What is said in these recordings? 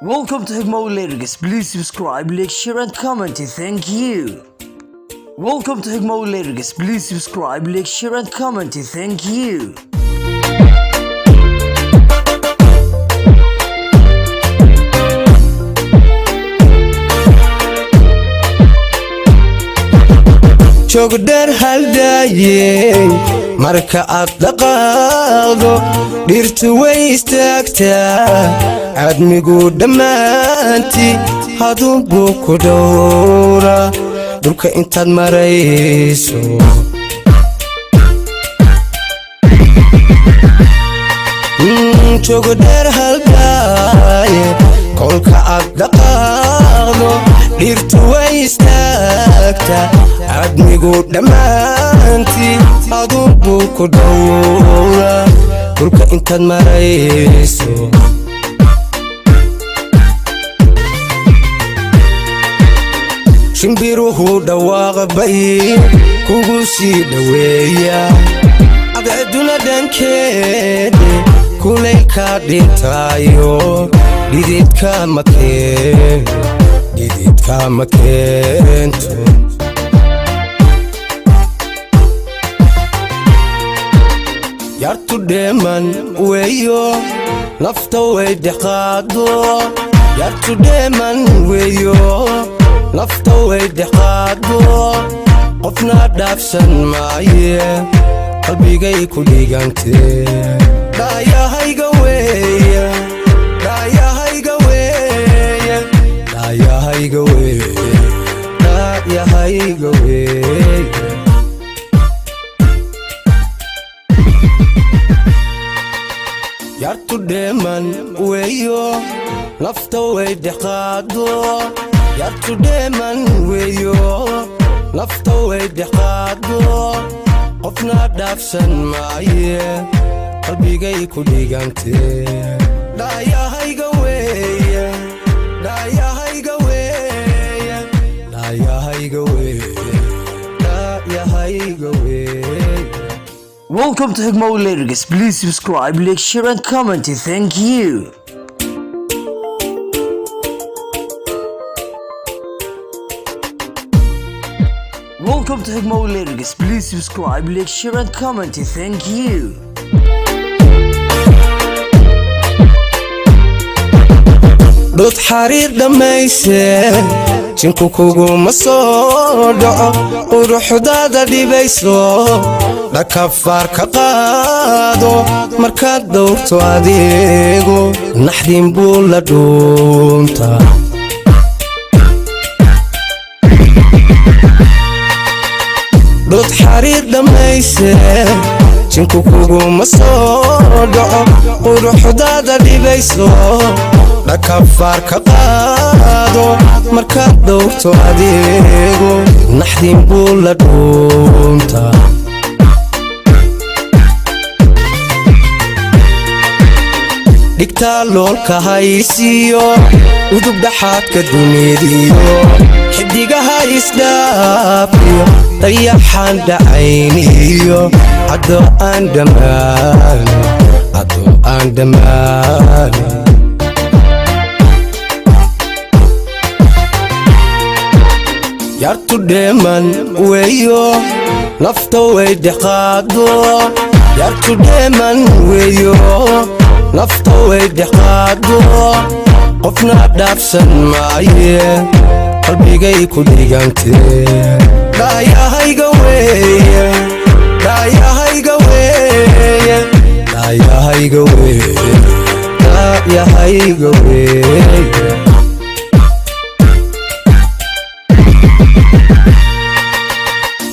Welcome to XABDI. Please subscribe, like, share and comment. Thank you. Welcome to XABDI. Please subscribe, like, share and comment. Thank you. Jogdar haldaye marka aad dhaqaaqdo dhirtu way istaagtaa aadmigu dhammaantii hadunbu ku dhowra dhulka intaad marayso Jogdar haldaye kolka aad dhaqaaqdo dhirtu way istaagtaa aadmigu dhammaantii adunbu ku dhowra dhulka intaad marayso shimbiruhu dhawaaqbay kugu sii dhaweeya cadceeduna dhankeede kulaylka dhintaayo dhididka ma keento yartu dheeman weeyo nafta way deqaado yartu dheeman weeyo nafta way deqaado qofna dhaafsan maaye qalbigay ku dhigantee dhaayahayga weeye dhaayahayga weeye dhaayahayga weeye dhaayahayga weeye yartu dheeman weeyo nafta way deqaado yartu dheeman weeyo nafta way deqaado qofna dhaafsan maaye qalbigay ku dhigantee dhaayahayga weeye dhaayahayga weeye dhaayahayga weeye dhaayahayga weeye Welcome to XABDI. Please subscribe, like, share and comment. Thank you. Welcome to XABDI. Please subscribe, like, share and comment. Thank you. Dod xariir dhamayse jinku kuguma soo dhaco quruxdaada dhibayso dhakafaar ka qaado markaad dhowrto adeego naxdin buu la dhuuntaa dod xariir dhamayse jinku kuguma soo dhaco quruxdaada dhibayso dhakafaar ka qaado markaad dhowrto adeego naxdin buu la dhuuntaa dhigtaa loolka haysiyo udub dhaxaadka duniyadiyo xidigaha isdhaafiyo dayaxaan dhacayniyo caddo aan dhammaan yartu dheeman weeyo nafta way deqaado yartu dheeman weeyo nafta way deqaado qofna dhaafsan maaye qalbigay ku dhigantee dhaayahayga weeye dhaayahayga weeye dhaayahayga weeye dhaayahayga weeye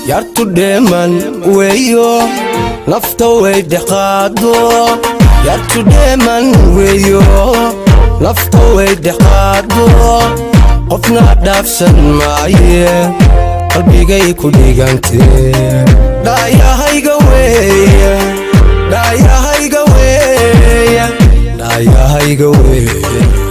yartu dheeman weeyo nafta way deqaado yartu dheeman weeyo nafta way deqaado qofna dhaafsan maaye qalbigay ku dhigantee dhaayahayga weeye dhaayahayga weeye dhaayahayga weeye